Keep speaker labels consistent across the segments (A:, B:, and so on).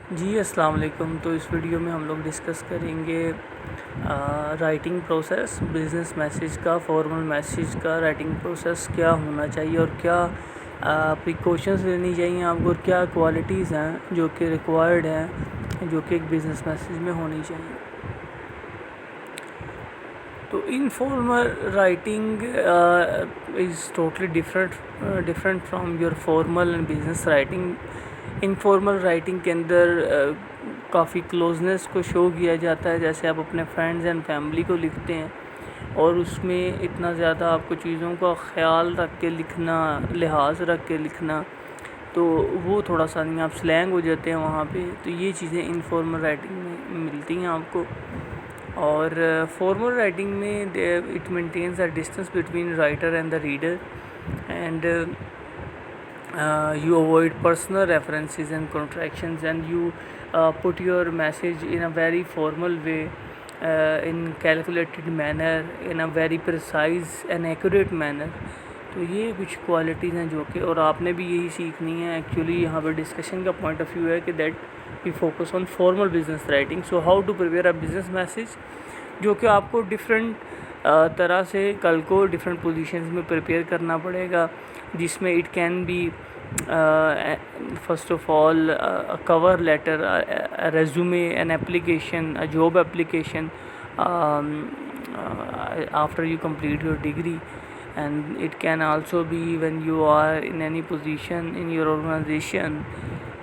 A: جی السلام علیکم. تو اس ویڈیو میں ہم لوگ ڈسکس کریں گے رائٹنگ پروسیس بزنس میسیج کا. فارمل میسیج کا رائٹنگ پروسیس کیا ہونا چاہیے اور کیا پریکاشنز لینی چاہیے آپ کو، اور کیا کوالٹیز ہیں جو کہ ریکوائرڈ ہیں جو کہ ایک بزنس میسیج میں ہونی چاہیے. تو informal writing is totally different from your formal and business writing. Informal writing کے اندر کافی کلوزنس کو شو کیا جاتا ہے، جیسے آپ اپنے فرینڈز اینڈ فیملی کو لکھتے ہیں، اور اس میں اتنا زیادہ آپ کو چیزوں کا خیال رکھ کے لکھنا، لحاظ رکھ کے لکھنا، تو وہ تھوڑا سا نہیں، آپ سلینگ ہو جاتے ہیں وہاں پہ. تو یہ چیزیں انفارمل رائٹنگ میں ملتی ہیں آپ کو. اور فارمل رائٹنگ میں it maintains a distance between writer and the reader, and you avoid personal references and contractions, and you put your message in a very formal way, in calculated manner, in a very precise and accurate manner. تو یہ کچھ qualities ہیں جو کہ، اور آپ نے بھی یہی سیکھنی ہے. ایکچولی یہاں پہ ڈسکشن کا پوائنٹ آف ویو ہے کہ that we focus on formal business writing. So how to prepare a business message, جو کہ آپ کو ڈفرینٹ طرح سے کل کو ڈفرینٹ پوزیشنز میں پریپیئر کرنا پڑے گا، جس میں it can be first of all a cover letter, a resume, an application, a job application, after you complete your degree. And it can also be when you are in any position in your organization.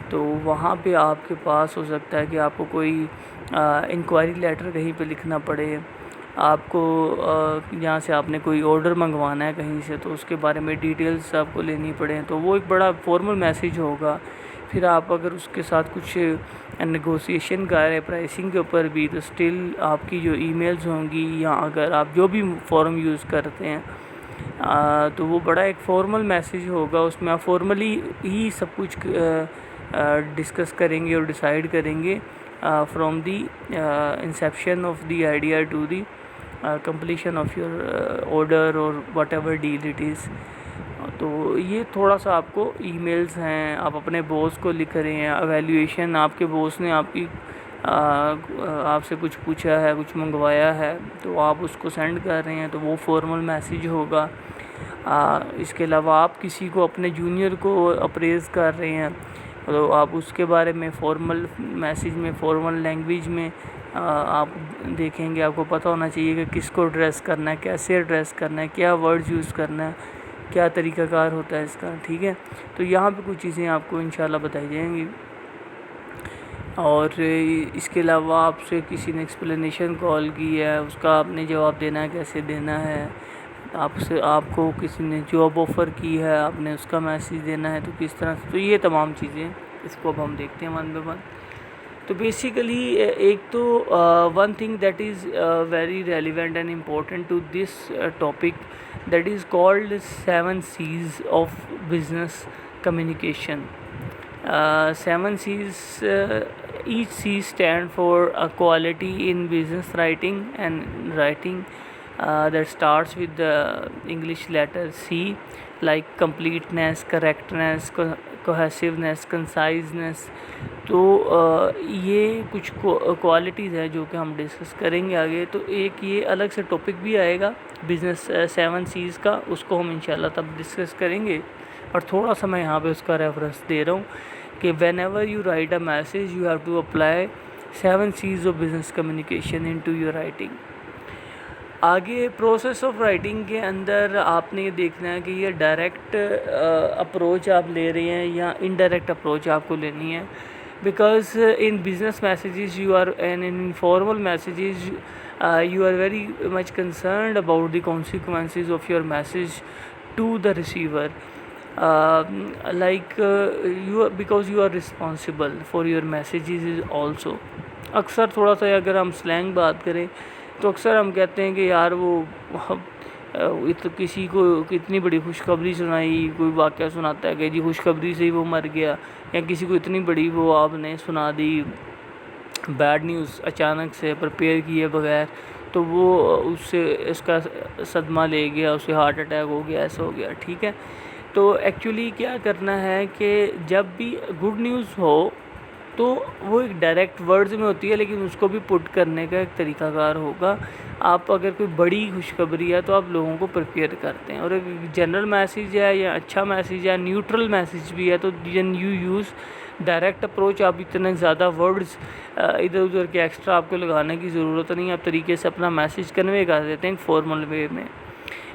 A: تو وہاں پہ آپ کے پاس ہو سکتا ہے کہ آپ کو کوئی انکوائری لیٹر کہیں پہ لکھنا پڑے، آپ کو جہاں سے آپ نے کوئی آرڈر منگوانا ہے کہیں سے، تو اس کے بارے میں ڈیٹیلز آپ کو لینی پڑیں، تو وہ ایک بڑا فارمل میسیج ہوگا. پھر آپ اگر اس کے ساتھ کچھ نیگوسیشن کر رہے پرائسنگ کے اوپر بھی، تو اسٹل آپ کی جو ای میلز ہوں گی، یا اگر آپ جو بھی فارم یوز کرتے ہیں، تو وہ بڑا ایک فارمل میسیج ہوگا. اس میں آپ فارملی ہی سب کچھ ڈسکس کریں گے اور ڈیسائیڈ کریں گے from the inception of the idea to the completion of your order or whatever deal it is. تو یہ تھوڑا سا آپ کو ای میلز ہیں، آپ اپنے باس کو لکھ رہے ہیں، ایویلیویشن آپ کے باس نے آپ سے کچھ پوچھا ہے، کچھ منگوایا ہے، تو آپ اس کو سینڈ کر رہے ہیں، تو وہ فارمل میسیج ہوگا. اس کے علاوہ آپ کسی کو اپنے جونیئر کو اپریز کر رہے ہیں، تو آپ اس کے بارے میں فارمل میسیج میں، فارمل لینگویج میں آپ دیکھیں گے. آپ کو پتہ ہونا چاہیے کہ کس کو ایڈریس کرنا ہے، کیسے ایڈریس کرنا ہے، کیا ورڈز یوز کرنا ہے، کیا طریقہ کار ہوتا ہے اس کا. ٹھیک ہے، تو یہاں پہ کچھ چیزیں آپ کو انشاءاللہ بتائی جائیں گی. اور اس کے علاوہ آپ سے کسی نے ایکسپلینیشن کال کی ہے، اس کا آپ نے جواب دینا ہے، کیسے دینا ہے. آپ کو کسی نے جاب آفر کی ہے، آپ نے اس کا میسیج دینا ہے، تو کس طرح. تو یہ تمام چیزیں اس کو اب ہم دیکھتے ہیں ون بائی ون. تو بیسیکلی ایک تو one thing that is very relevant and important to this topic, that is called 7 C's of business communication. 7 C's, each C stand for a quality in business writing, and writing that starts with the English letter C, like completeness, correctness, cohesiveness, conciseness. تو یہ کچھ qualities ہیں جو کہ ہم discuss کریں گے آگے. تو ایک یہ الگ سے ٹاپک بھی آئے گا بزنس 7 C's کا، اس کو ہم انشاءاللہ تب ڈسکس کریں گے. اور تھوڑا سا میں یہاں پہ اس کا ریفرنس دے رہا ہوں کہ whenever you write a message you have to apply 7 C's of business communication into your writing. آگے پروسیس آف رائٹنگ کے اندر آپ نے یہ دیکھنا ہے کہ یہ ڈائریکٹ اپروچ آپ لے رہے ہیں یا انڈائریکٹ اپروچ آپ کو لینی ہے. Because in business messages you are and in formal messages you are very much concerned about the consequences of your message to the receiver, because you are responsible for your messages also. اکثر تھوڑا سا اگر ہم slang بات کریں تو اکثر ہم کہتے ہیں کہ یار وہ کسی کو اتنی بڑی خوشخبری سنائی، کوئی واقعہ سناتا ہے کہ جی خوشخبری سے ہی وہ مر گیا، یا کسی کو اتنی بڑی وہ آپ نے سنا دی بیڈ نیوز اچانک سے پریپیئر کیے بغیر، تو وہ اس کا صدمہ لے گیا، اسے ہارٹ اٹیک ہو گیا، ایسا ہو گیا. ٹھیک ہے، تو ایکچولی کیا کرنا ہے کہ جب بھی گڈ نیوز ہو تو وہ ایک ڈائریکٹ ورڈز میں ہوتی ہے، لیکن اس کو بھی پٹ کرنے کا ایک طریقہ کار ہوگا. آپ اگر کوئی بڑی خوشخبری ہے تو آپ لوگوں کو پریپیئر کرتے ہیں، اور ایک جنرل میسیج ہے یا اچھا میسیج ہے، نیوٹرل میسیج بھی ہے، تو then you use direct approach. آپ اتنے زیادہ ورڈز ادھر ادھر کے ایکسٹرا آپ کو لگانے کی ضرورت نہیں، آپ طریقے سے اپنا میسیج کنوے کر دیتے ہیں فارمل وے میں.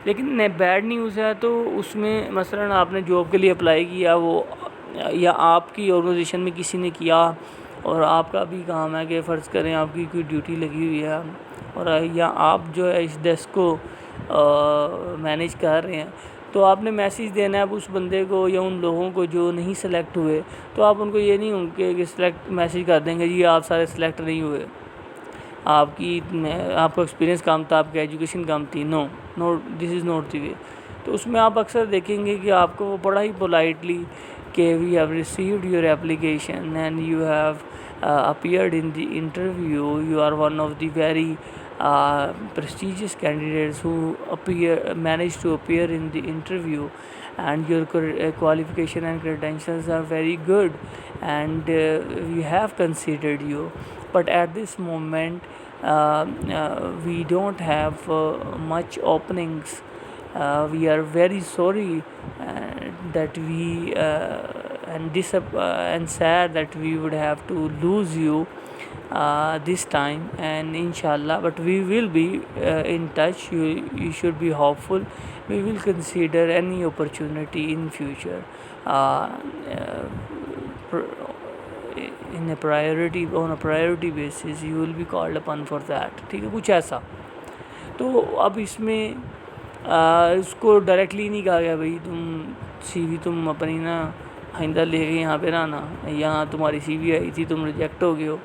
A: لیکن بیڈ نیوز ہے تو اس میں مثلاً آپ نے جاب کے لیے اپلائی کیا، وہ یا آپ کی آرگنائزیشن میں کسی نے کیا، اور آپ کا بھی کام ہے کہ فرض کریں آپ کی کوئی ڈیوٹی لگی ہوئی ہے، اور یا آپ جو ہے اس ڈیسک کو مینیج کر رہے ہیں، تو آپ نے میسیج دینا ہے اب اس بندے کو یا ان لوگوں کو جو نہیں سلیکٹ ہوئے. تو آپ ان کو یہ نہیں ہوں کہ سلیکٹ میسیج کر دیں گے جی آپ سارے سلیکٹ نہیں ہوئے، آپ کا ایکسپیرینس کم تھا، آپ کی ایجوکیشن کم تھی. نو، دس از ناٹ دی وے. تو اس میں آپ اکثر دیکھیں گے کہ آپ کو وہ بڑا ہی پولائٹلی کہ we have received your application and you have appeared in the interview, you are one of the very prestigious candidates who managed to appear in the interview, and your qualification and credentials are very good, and we have considered you, but at this moment we don't have much openings. We are very sorry that we and sad that we would have to lose you this time, and inshallah, but we will be in touch. You should be hopeful. We will consider any opportunity in future on a priority basis. You will be called upon for that. ٹھیک ہے، کچھ ایسا. تو اب اس میں اس کو directly نہیں کہا گیا بھائی تم سی وی تم اپنی نا آئندہ لے کے یہاں پہ نا یہاں تمہاری سی وی آئی تھی، تم ریجیکٹ ہو گئے ہو.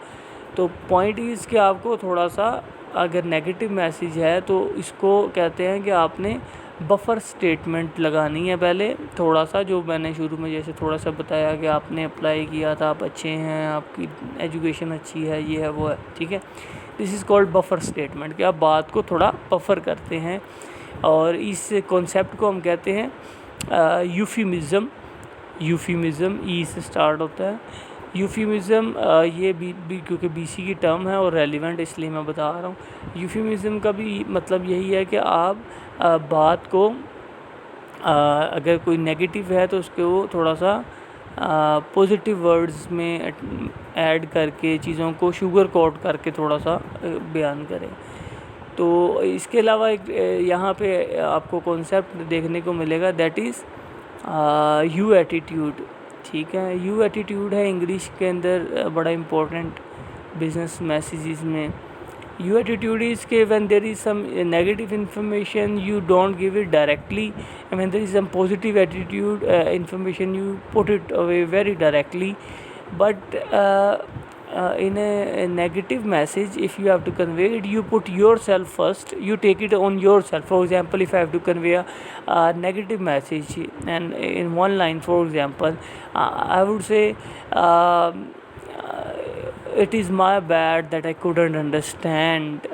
A: تو پوائنٹ اس کہ آپ کو تھوڑا سا اگر نیگیٹو میسیج ہے تو اس کو کہتے ہیں کہ آپ نے بفر سٹیٹمنٹ لگانی ہے پہلے تھوڑا سا، جو میں نے شروع میں جیسے تھوڑا سا بتایا کہ آپ نے اپلائی کیا تھا، آپ اچھے ہیں، آپ کی ایجوکیشن اچھی ہے، یہ ہے وہ ہے. ٹھیک ہے، دس از کالڈ بفر سٹیٹمنٹ، کہ آپ بات کو تھوڑا بفر کرتے ہیں. اور اس کانسیپٹ کو ہم کہتے ہیں یوفیمزم. یوفیمزم ای سے سٹارٹ ہوتا ہے. یوفیمزم یہ بھی کیونکہ بی سی کی ٹرم ہے اور ریلیونٹ اس لیے میں بتا رہا ہوں. یوفیمزم کا بھی مطلب یہی ہے کہ آپ بات کو اگر کوئی نیگیٹو ہے تو اس کو تھوڑا سا پوزیٹیو ورڈز میں ایڈ کر کے چیزوں کو شوگر کوٹ کر کے تھوڑا سا بیان کریں. تو اس کے علاوہ ایک یہاں پہ آپ کو کانسیپٹ دیکھنے کو ملے گا، دیٹ از یو ایٹیٹیوڈ. ٹھیک ہے، یو ایٹیٹیوڈ ہے انگلش کے اندر بڑا امپورٹنٹ بزنس میسیجز میں. یو ایٹیٹیوڈ از کہ when there is some negative information you don't give it directly, when there is some positive attitude information you put it away very directly. But in a negative message, if you have to convey it, you put yourself first, you take it on yourself. For example, if I have to convey a negative message and in one line, for example, I would say it is my bad that I couldn't understand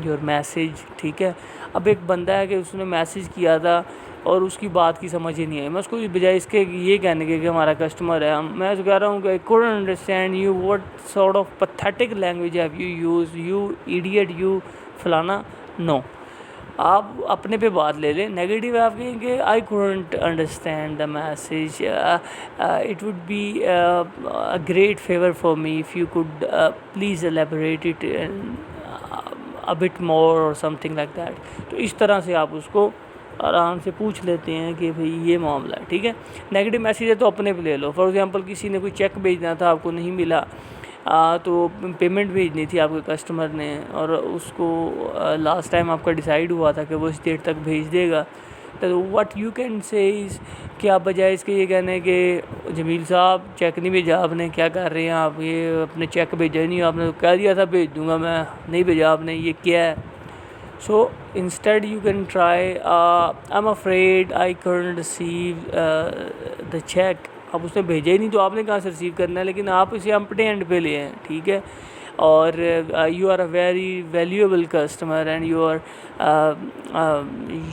A: your message. ٹھیک ہے، اب ایک بندہ ہے کہ اس نے message کیا تھا اور اس کی بات کی سمجھ ہی نہیں آئی. میں اس کو بجائے اس کے یہ کہنے کے کہ ہمارا کسٹمر ہے، میں اس کو کہہ رہا ہوں کہ I couldn't understand you, what sort of pathetic language have you used, you idiot, you فلانا. نو، آپ اپنے پہ بات لے لیں. نیگیٹو آپ کہیں کہ I couldn't understand the message, it would be a great favor for me if you could please elaborate it a bit more or something like that. تو اس طرح سے آپ اس کو آرام سے پوچھ لیتے ہیں کہ بھئی یہ معاملہ ہے. ٹھیک ہے، نیگیٹو میسیج ہے تو اپنے پہ لے لو. فار ایگزامپل کسی نے کوئی چیک بھیجنا تھا، آپ کو نہیں ملا، تو پیمنٹ بھیجنی تھی آپ کے کسٹمر نے، اور اس کو لاسٹ ٹائم آپ کا ڈیسائیڈ ہوا تھا کہ وہ اس ڈیٹ تک بھیج دے گا. تو واٹ یو کین سے از کہ آپ بجائے اس کے یہ کہنے کہ جمیل صاحب چیک نہیں بھیجا آپ نے، کیا کر رہے ہیں آپ، یہ اپنے چیک بھیجا ہی نہیں، آپ نے کہہ دیا تھا بھیج دوں گا، میں نہیں بھیجا آپ نے، یہ کیا ہے. So instead you can try I'm afraid I couldn't receive the check. اب اس نے بھیجا ہی نہیں تو آپ نے کہاں سے ریسیو کرنا ہے، لیکن آپ اسے امپٹے اینڈ پہ لے ہیں. ٹھیک ہے، اور you are a very valuable customer and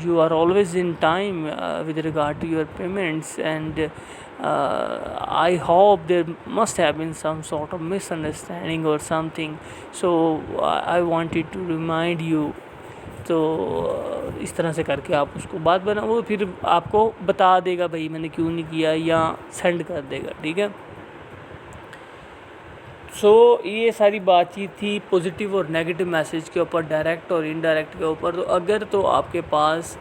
A: you are always in time with regard to your payments, and I hope there must have been some sort of misunderstanding or something, so I wanted to remind you. تو اس طرح سے کر کے آپ اس کو بات بنا، وہ پھر آپ کو بتا دے گا بھائی میں نے کیوں نہیں کیا، یا سینڈ کر دے گا، ٹھیک ہے. سو یہ ساری بات چیت تھی پوزیٹیو اور نیگیٹو میسیج کے اوپر، ڈائریکٹ اور انڈائریکٹ کے اوپر. تو اگر تو آپ کے پاس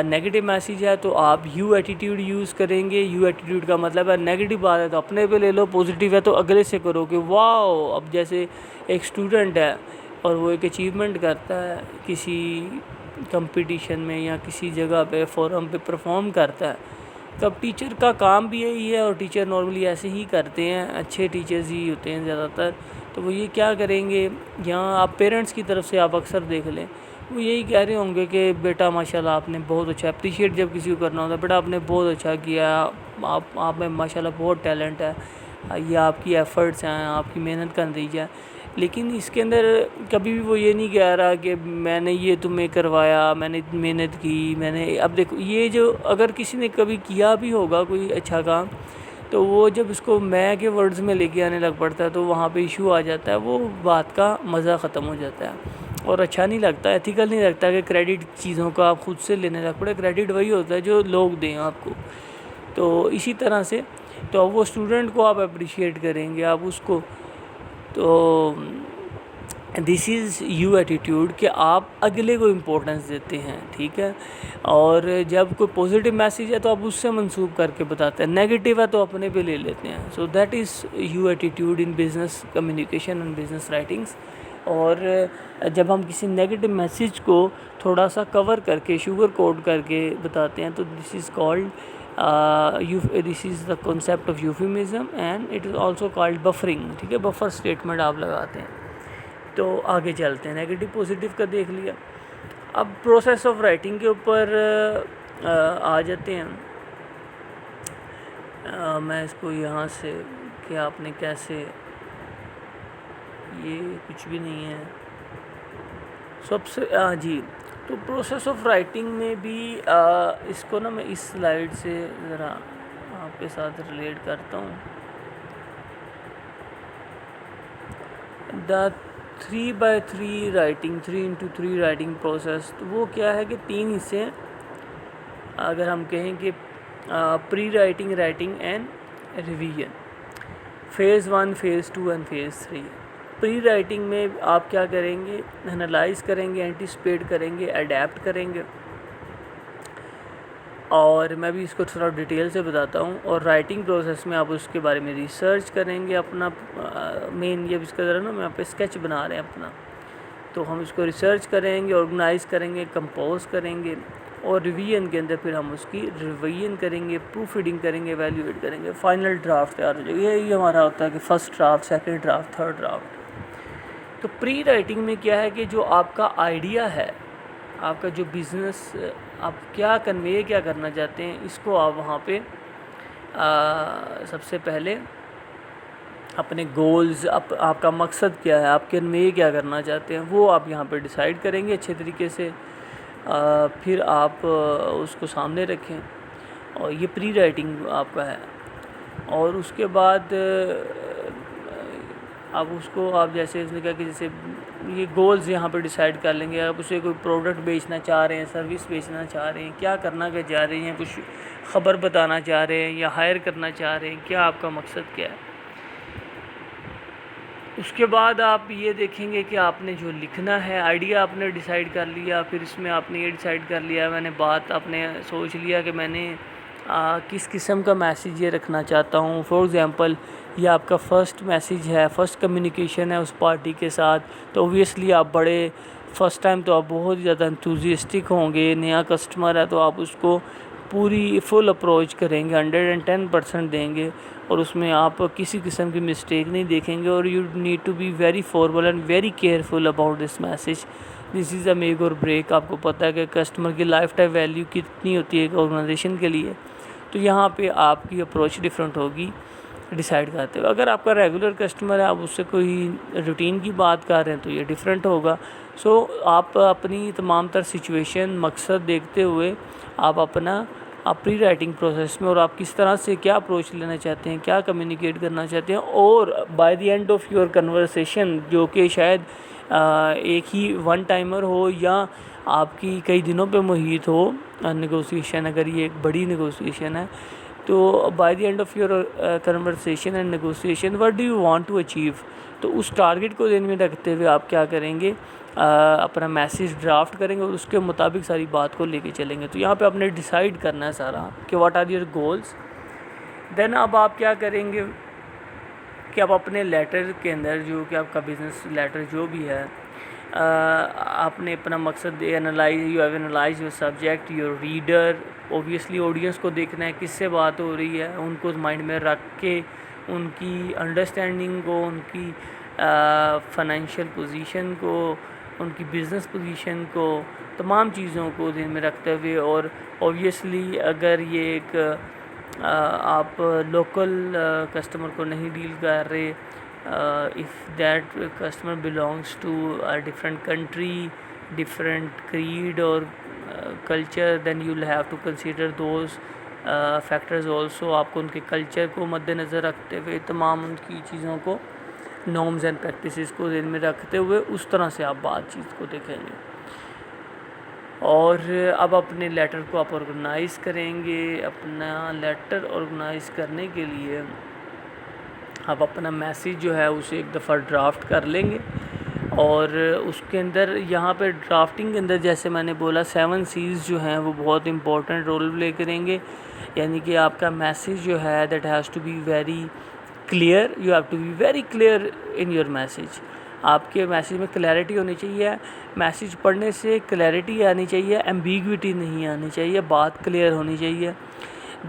A: نیگیٹو میسیج ہے تو آپ یو ایٹیٹیوڈ یوز کریں گے. یو ایٹیٹیوڈ کا مطلب ہے نیگیٹو بات ہے تو اپنے پہ لے لو، پوزیٹیو ہے تو اگلے سے کرو کہ واو. اب جیسے ایک اسٹوڈنٹ ہے اور وہ ایک اچیومنٹ کرتا ہے کسی کمپٹیشن میں یا کسی جگہ پہ فورم پہ پرفارم کرتا ہے، تو اب ٹیچر کا کام بھی یہی ہے، اور ٹیچر نارملی ایسے ہی کرتے ہیں، اچھے ٹیچرز ہی ہوتے ہیں زیادہ تر. تو وہ یہ کیا کریں گے، یہاں آپ پیرنٹس کی طرف سے آپ اکثر دیکھ لیں، وہ یہی کہہ رہے ہوں گے کہ بیٹا ماشاءاللہ آپ نے بہت اچھا، اپریشیٹ جب کسی کو کرنا ہوتا ہے، بیٹا آپ نے بہت اچھا کیا، آپ میں ماشاءاللہ بہت ٹیلنٹ ہے، یہ آپ کی ایفرٹس ہیں، آپ کی محنت کا نتیجہ ہے. لیکن اس کے اندر کبھی بھی وہ یہ نہیں کہہ رہا کہ میں نے یہ تمہیں کروایا، میں نے محنت کی، میں نے. اب دیکھو یہ جو اگر کسی نے کبھی کیا بھی ہوگا کوئی اچھا کام، تو وہ جب اس کو میں کے ورڈز میں لے کے آنے لگ پڑتا ہے تو وہاں پہ ایشو آ جاتا ہے، وہ بات کا مزہ ختم ہو جاتا ہے اور اچھا نہیں لگتا، ایتھیکل نہیں لگتا کہ کریڈٹ چیزوں کا آپ خود سے لینے لگ پڑے. کریڈٹ وہی ہوتا ہے جو لوگ دیں آپ کو. تو اسی طرح سے تو اب وہ اسٹوڈنٹ کو آپ اپریشیٹ کریں گے، آپ اس کو. تو دس از یو ایٹیٹیوڈ کہ آپ اگلے کو امپورٹنس دیتے ہیں، ٹھیک ہے. اور جب کوئی پازیٹیو میسیج ہے تو آپ اس سے منسوب کر کے بتاتے ہیں، نیگیٹیو ہے تو اپنے پہ لے لیتے ہیں. So that is you attitude in business communication and business writings. اور جب ہم کسی نیگیٹو میسیج کو تھوڑا سا کور کر کے شوگر کوٹ کر کے بتاتے ہیں تو this is called this is the concept of euphemism and it is also called buffering, ٹھیک ہے. بفر اسٹیٹمنٹ آپ لگاتے ہیں. تو آگے چلتے ہیں، نیگیٹو پوزیٹیو کا دیکھ لیا. اب پروسیس آف رائٹنگ کے اوپر آ جاتے ہیں. میں اس کو یہاں سے کہ آپ نے کیسے، یہ کچھ بھی نہیں ہے سب سے جی. تو پروسیس آف رائٹنگ میں بھی اس کو نا میں اس سلائیڈ سے ذرا آپ کے ساتھ ریلیٹ کرتا ہوں. دا 3x3 writing, 3x3 writing process. تو وہ کیا ہے کہ 3 حصے ہیں. اگر ہم کہیں کہ pre writing, writing and revision, phase 1، phase 2 and phase 3. Pre writing میں آپ کیا کریں گے، انالائز کریں گے، اینٹیسپیٹ کریں گے، اڈیپٹ کریں گے. اور میں بھی اس کو تھوڑا ڈیٹیل سے بتاتا ہوں. اور رائٹنگ پروسیس میں آپ اس کے بارے میں ریسرچ کریں گے. اپنا مین یہ اس کا ذرا نا میں آپ پہ اسکیچ بنا رہے ہیں اپنا، تو ہم اس کو ریسرچ کریں گے، آرگنائز کریں گے، کمپوز کریں گے. اور ریویژن کے اندر پھر ہم اس کی ریویژن کریں گے، پروف ریڈنگ کریں گے، ایویلیویٹ کریں گے. فائنل ڈرافٹ تیار ہو جائے گا. یہی ہمارا ہوتا ہے کہ first draft, second draft, third draft. تو پری رائٹنگ میں کیا ہے کہ جو آپ کا آئیڈیا ہے، آپ کا جو بزنس آپ کیا کنوے کیا کرنا چاہتے ہیں، اس کو آپ وہاں پہ سب سے پہلے اپنے گولز، آپ کا مقصد کیا ہے، آپ کنوے کیا کرنا چاہتے ہیں، وہ آپ یہاں پہ ڈیسائیڈ کریں گے اچھے طریقے سے. پھر آپ اس کو سامنے رکھیں، اور یہ پری رائٹنگ آپ کا ہے. اور اس کے بعد آپ اس کو آپ جیسے اس نے کہا کہ جیسے یہ گولز یہاں پہ ڈیسائیڈ کر لیں گے. آپ اسے کوئی پروڈکٹ بیچنا چاہ رہے ہیں، سروس بیچنا چاہ رہے ہیں، کیا کرنا کیا چاہ رہے ہیں، کچھ خبر بتانا چاہ رہے ہیں یا ہائر کرنا چاہ رہے ہیں، کیا آپ کا مقصد کیا ہے. اس کے بعد آپ یہ دیکھیں گے کہ آپ نے جو لکھنا ہے، آئیڈیا آپ نے ڈیسائیڈ کر لیا. پھر اس میں آپ نے یہ ڈیسائیڈ کر لیا، میں نے بات آپ نے سوچ لیا کہ میں نے کس قسم کا میسیج یہ رکھنا چاہتا ہوں. فار ایگزامپل یہ آپ کا فرسٹ میسیج ہے، فرسٹ کمیونیکیشن ہے اس پارٹی کے ساتھ، تو اوبویسلی آپ بڑے فرسٹ ٹائم تو آپ بہت زیادہ انتھوزیسٹک ہوں گے. نیا کسٹمر ہے تو آپ اس کو پوری فل اپروچ کریں گے، 110% دیں گے، اور اس میں آپ کسی قسم کی مسٹیک نہیں دیکھیں گے. اور you need to be very formal and very careful about this message. This is a make or break. آپ کو پتہ ہے کہ کسٹمر کی لائف ٹائم ویلیو کتنی ہوتی ہے ایک آرگنائزیشن کے لیے. تو یہاں پہ آپ کی اپروچ ڈیفرنٹ ہوگی ڈیسائیڈ کرتے ہوئے. اگر آپ کا ریگولر کسٹمر ہے، آپ اس سے کوئی روٹین کی بات کر رہے ہیں تو یہ ڈیفرنٹ ہوگا. سو آپ اپنی تمام تر سچویشن، مقصد دیکھتے ہوئے آپ اپنا آپ پری رائٹنگ پروسیس میں، اور آپ کس طرح سے کیا اپروچ لینا چاہتے ہیں، کیا کمیونیکیٹ کرنا چاہتے ہیں، اور by the end of your conversation, جو کہ شاید ایک ہی ون ٹائمر ہو یا آپ کی کئی دنوں پہ محیط ہو نیگوسیشن، اگر یہ ایک بڑی نیگوسیشن ہے، تو by the end of your conversation and negotiation what do you want to achieve, تو اس ٹارگیٹ کو ذہن میں رکھتے ہوئے آپ کیا کریں گے، اپنا میسیج ڈرافٹ کریں گے اور اس کے مطابق ساری بات کو لے کے چلیں گے. تو یہاں پہ آپ نے ڈیسائیڈ کرنا ہے سارا کہ واٹ آر یور گولز. دین اب آپ کیا کریں گے کہ آپ اپنے لیٹر کے اندر، جو کہ آپ کا بزنس لیٹر جو بھی ہے، آپ نے اپنا مقصد you have analyse your subject, your reader, obviously audience کو دیکھنا ہے کس سے بات ہو رہی ہے، ان کو مائنڈ میں رکھ کے ان کی انڈرسٹینڈنگ کو، ان کی فائنینشیل پوزیشن کو، ان کی بزنس پوزیشن کو، تمام چیزوں کو ذہن میں رکھتے ہوئے، اور اوبیسلی اگر یہ ایک آپ لوکل کسٹمر کو نہیں ڈیل کر رہے، if that customer belongs to a different country, different creed or culture, then you'll have to consider those factors also. آپ کو ان کے کلچر کو مد نظر رکھتے ہوئے، تمام ان کی چیزوں کو، نارمز اینڈ پریکٹسز کو ذہن میں رکھتے ہوئے اس طرح سے آپ بات چیز کو دیکھیں گے. اور اب اپنے لیٹر کو آپ آرگنائز کریں گے. اپنا لیٹر آرگنائز کرنے کے لیے آپ اپنا میسیج جو ہے اسے ایک دفعہ ڈرافٹ کر لیں گے، اور اس کے اندر یہاں پہ ڈرافٹنگ کے اندر جیسے میں نے بولا 7 C's جو ہیں وہ بہت امپورٹنٹ رول پلے کریں گے. یعنی کہ آپ کا میسیج جو ہے that has to be very clear, you have to be very clear in your message. آپ کے میسیج میں کلیئرٹی ہونی چاہیے، میسیج پڑھنے سے کلیئرٹی آنی چاہیے، ایمبیگوٹی نہیں آنی چاہیے، بات کلیئر ہونی چاہیے.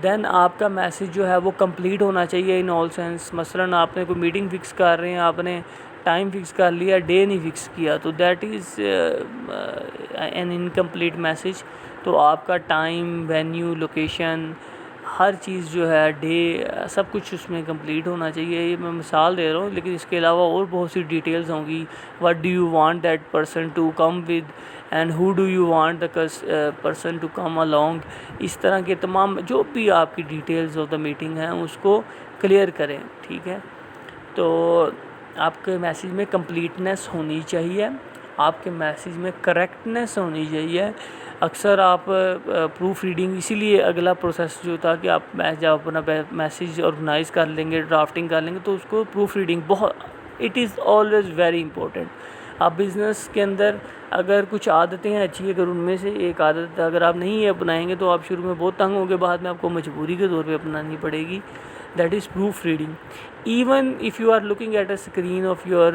A: دین آپ کا میسیج جو ہے وہ کمپلیٹ ہونا چاہیے ان آل سینس. مثلاً آپ نے کوئی میٹنگ فکس کر رہے ہیں، آپ نے ٹائم فکس کر لیا، ڈے نہیں فکس کیا، تو that is an incomplete message. تو آپ کا ٹائم، وینیو، لوکیشن، ہر چیز جو ہے، ڈے، سب کچھ اس میں کمپلیٹ ہونا چاہیے. یہ میں مثال دے رہا ہوں، لیکن اس کے علاوہ اور بہت سی ڈیٹیلز ہوں گی. What do you want that person to come with, and how do you want the person to come along. اس طرح کے تمام جو بھی آپ کی ڈیٹیلز آف دا میٹنگ ہیں اس کو کلیئر کریں. ٹھیک ہے، تو آپ کے میسیج میں کمپلیٹنس ہونی چاہیے، آپ کے میسیج میں کریکٹنس ہونی چاہیے. اکثر آپ پروف ریڈنگ، اسی لیے اگلا پروسیس جو تھا کہ آپ جب اپنا میسیج آرگنائز کر لیں گے، ڈرافٹنگ کر لیں گے، تو اس کو proof reading it is always very important. آپ بزنس کے اندر اگر کچھ عادتیں ہیں اچھی، اگر ان میں سے ایک عادت اگر آپ نہیں اپنائیں گے تو آپ شروع میں بہت تنگ ہوں گے، بعد میں آپ کو مجبوری کے طور پہ اپنانی پڑے گی. That is proofreading. Even if you are looking at a screen of your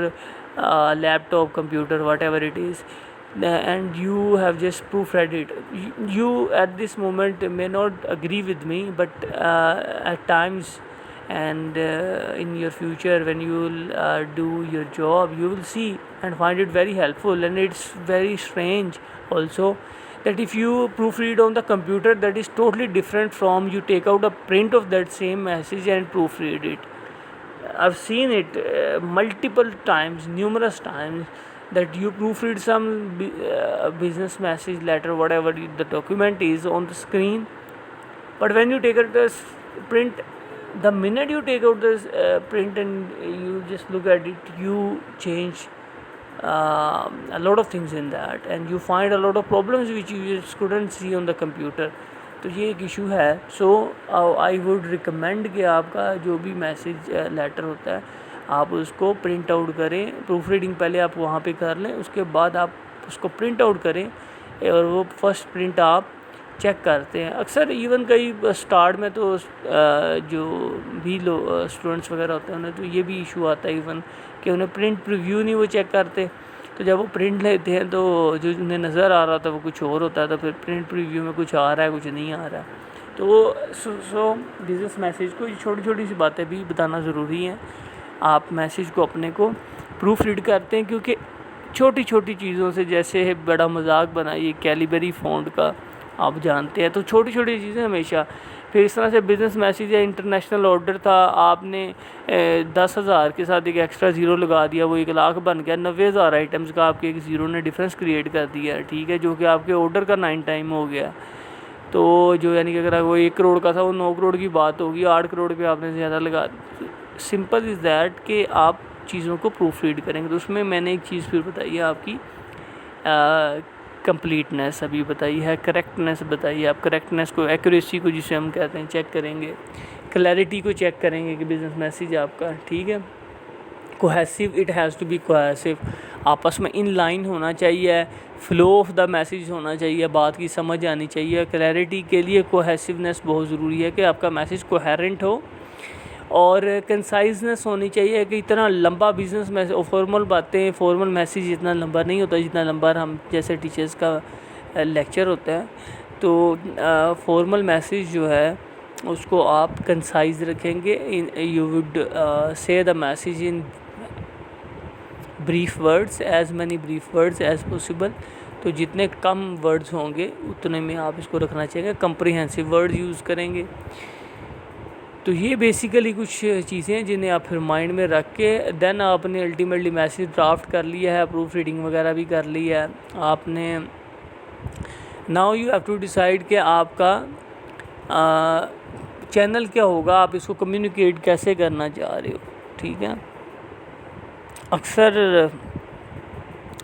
A: laptop, computer, whatever it is, and you have just proofread it. You at this moment may not agree with me, but at times and in your future when you will do your job, you will see and find it very helpful. And it's very strange also that if you proofread on the computer, that is totally different from you take out a print of that same message and proofread it. I've seen it multiple times, numerous times, that you proofread some business message, letter, whatever the document is on the screen, but when you take out the print, the minute you take out this print and you just look at it, you change a lot of things in that, and you find a lot of problems which you just couldn't see on the computer. تو یہ ایک issue ہے. سو I would recommend کہ آپ کا جو بھی message letter ہوتا ہے آپ اس کو پرنٹ آؤٹ کریں. پروف ریڈنگ پہلے آپ وہاں پہ کر لیں، اس کے بعد آپ اس کو پرنٹ آؤٹ کریں، اور وہ فرسٹ پرنٹ آپ چیک کرتے ہیں. اکثر ایون کئی اسٹارٹ میں تو جو بھی اسٹوڈنٹس وغیرہ ہوتے ہیں انہیں تو یہ بھی ایشو آتا ہے ایون کہ انہیں پرنٹ پریویو نہیں وہ چیک کرتے. تو جب وہ پرنٹ لیتے ہیں تو جو انہیں نظر آ رہا تھا وہ کچھ اور ہوتا ہے، تو پھر پرنٹ پریویو میں کچھ آ رہا ہے، کچھ نہیں آ رہا ہے. تو وہ سو بزنس میسیج کو چھوٹی چھوٹی سی باتیں بھی بتانا ضروری ہیں. آپ میسیج کو اپنے کو پروف ریڈ کرتے ہیں، کیونکہ چھوٹی چھوٹی چیزوں سے، جیسے بڑا مذاق بنائیے کیلیبری فونٹ کا، آپ جانتے ہیں، تو چھوٹی چھوٹی چیزیں ہمیشہ. پھر اس طرح سے بزنس میسیج یا انٹرنیشنل آرڈر تھا، آپ نے 10,000 کے ساتھ ایک ایکسٹرا زیرو لگا دیا، وہ 1,00,000 بن گیا. 90,000 آئٹمس کا آپ کے ایک زیرو نے ڈفرینس کریٹ کر دیا ہے، ٹھیک ہے، جو کہ آپ کے آرڈر کا 9 ٹائم ہو گیا. تو جو یعنی کہ اگر وہ 1 کروڑ کا تھا وہ 9 کروڑ کی بات ہوگی، 8 کروڑ پہ آپ نے زیادہ لگا. سمپل از دیٹ کہ آپ چیزوں کو پروف ریڈ کریں گے. تو اس میں نے ایک چیز پھر بتائی ہے آپ کی کمپلیٹنیس ابھی بتائی ہے، کریکٹنیس بتائی ہے. آپ کریکٹنیس کو، ایکوریسی کو جسے ہم کہتے ہیں، چیک کریں گے. کلیئرٹی کو چیک کریں گے کہ بزنس میسیج آپ کا ٹھیک ہے. Cohesive, it has to be cohesive, آپس میں ان لائن ہونا چاہیے. فلو آف دا میسیج ہونا چاہیے، بات کی سمجھ آنی چاہیے. کلیئرٹی کے لیے کوہیسونیس بہت ضروری ہے کہ آپ کا میسیج کوہیرنٹ ہو. اور کنسائزنس ہونی چاہیے کہ اتنا لمبا بزنس میسیج، فارمل باتیں، فارمل میسیج اتنا لمبا نہیں ہوتا جتنا لمبا ہم جیسے ٹیچرز کا لیکچر ہوتا ہے. تو فارمل میسیج جو ہے اس کو آپ کنسائز رکھیں گے. You would say the message in brief words, as many brief words as possible. تو جتنے کم ورڈز ہوں گے اتنے میں آپ اس کو رکھنا چاہیے. کمپریہنسو ورڈ یوز کریں گے. تو یہ بیسیکلی کچھ چیزیں ہیں جنہیں آپ پھر مائنڈ میں رکھ کے دین آپ نے الٹیمیٹلی میسیج ڈرافٹ کر لیا ہے، پروف ریڈنگ وغیرہ بھی کر لی ہے آپ نے. Now you have to decide کہ آپ کا چینل کیا ہوگا، آپ اس کو کمیونیکیٹ کیسے کرنا چاہ رہے ہو. ٹھیک ہے. اکثر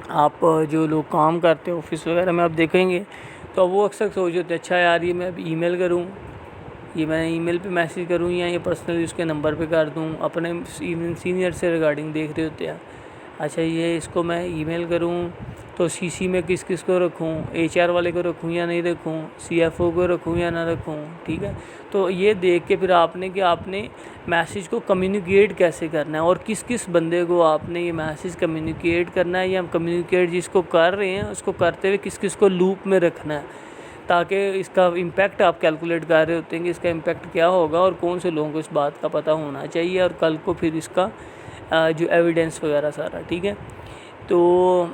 A: آپ جو لوگ کام کرتے ہیں آفس وغیرہ میں آپ دیکھیں گے تو وہ اکثر سوچتے ہیں اچھا یار یہ میں اب ای میل کروں، یہ میں ای میل پہ میسیج کروں یا یہ پرسنلی اس کے نمبر پہ کر دوں. اپنے ایون سینئر سے ریگارڈنگ دیکھ رہے ہوتے ہیں، اچھا یہ اس کو میں ای میل کروں تو سی سی میں کس کس کو رکھوں، ایچ آر والے کو رکھوں یا نہیں رکھوں، سی ایف او کو رکھوں یا نہ رکھوں. ٹھیک ہے. تو یہ دیکھ کے پھر آپ نے کہ آپ نے میسیج کو کمیونیکیٹ کیسے کرنا ہے اور کس کس بندے کو آپ نے یہ میسیج کمیونیکیٹ کرنا ہے، یا کمیونیکیٹ جس کو کر رہے ہیں اس کو کرتے ہوئے کس کس کو لوپ میں رکھنا ہے، تاکہ اس کا امپیکٹ آپ کیلکولیٹ کر رہے ہوتے ہیں کہ اس کا امپیکٹ کیا ہوگا اور کون سے لوگوں کو اس بات کا پتہ ہونا چاہیے اور کل کو پھر اس کا جو ایویڈنس وغیرہ سارا. ٹھیک ہے. تو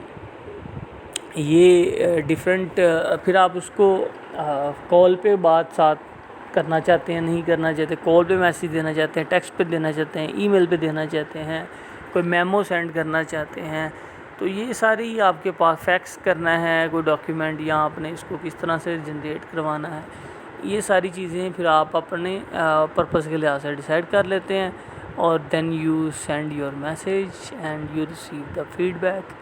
A: یہ ڈیفرنٹ پھر آپ اس کو کال پہ بات ساتھ کرنا چاہتے ہیں، نہیں کرنا چاہتے، کال پہ میسیج دینا چاہتے ہیں، ٹیکسٹ پہ دینا چاہتے ہیں، ای میل پہ دینا چاہتے ہیں، کوئی میمو سینڈ کرنا چاہتے ہیں. تو یہ ساری آپ کے پاس فیکس کرنا ہے کوئی ڈاکیومنٹ، یا آپ نے اس کو کس طرح سے جنریٹ کروانا ہے، یہ ساری چیزیں پھر آپ اپنے پرپز کے لحاظ سے ڈیسائیڈ کر لیتے ہیں. اور then you send your message and you receive the feedback.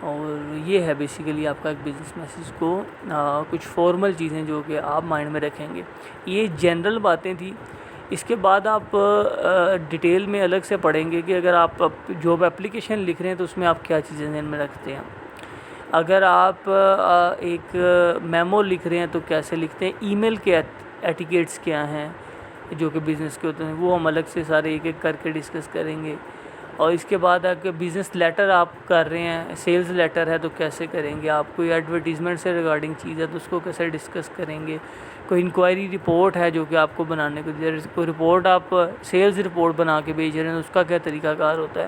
A: اور یہ ہے بیسیکلی آپ کا ایک بزنس میسیج کو کچھ فارمل چیزیں جو کہ آپ مائنڈ میں رکھیں گے. یہ جنرل باتیں تھیں. اس کے بعد آپ ڈیٹیل میں الگ سے پڑھیں گے کہ اگر آپ جاب اپلیکیشن لکھ رہے ہیں تو اس میں آپ کیا چیزیں ذہن میں رکھتے ہیں. اگر آپ ایک میمو لکھ رہے ہیں تو کیسے لکھتے ہیں. ای میل کے ایٹیکیٹس کیا ہیں جو کہ بزنس کے ہوتے ہیں، وہ ہم الگ سے سارے ایک ایک کر کے ڈسکس کریں گے. اور اس کے بعد اگر بزنس لیٹر آپ کر رہے ہیں، سیلز لیٹر ہے تو کیسے کریں گے. آپ کوئی ایڈورٹیزمنٹ سے ریگارڈنگ چیز ہے تو اس کو کیسے ڈسکس کریں گے. کوئی انکوائری رپورٹ ہے جو کہ آپ کو بنانے کو دے رہے، کوئی رپورٹ آپ سیلز رپورٹ بنا کے بھیج رہے ہیں اس کا کیا طریقہ کار ہوتا ہے.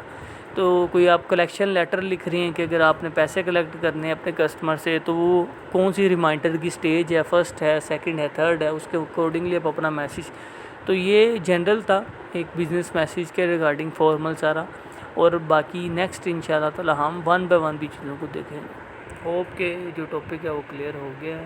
A: تو کوئی آپ کلیکشن لیٹر لکھ رہے ہیں کہ اگر آپ نے پیسے کلیکٹ کرنے ہیں اپنے کسٹمر سے تو وہ کون سی ریمائنڈر کی سٹیج ہے، فرسٹ ہے، سیکنڈ ہے، تھرڈ ہے، اس کے اکارڈنگلی آپ اپنا میسیج. تو یہ جنرل تھا ایک بزنس میسیج کے ریگارڈنگ فارمل سارا. اور باقی نیکسٹ انشاءاللہ تعالی ہم 1 بائی 1 بھی چیزوں کو دیکھیں گے. ہوپ کہ جو ٹاپک ہے وہ کلیئر ہو گیا ہے.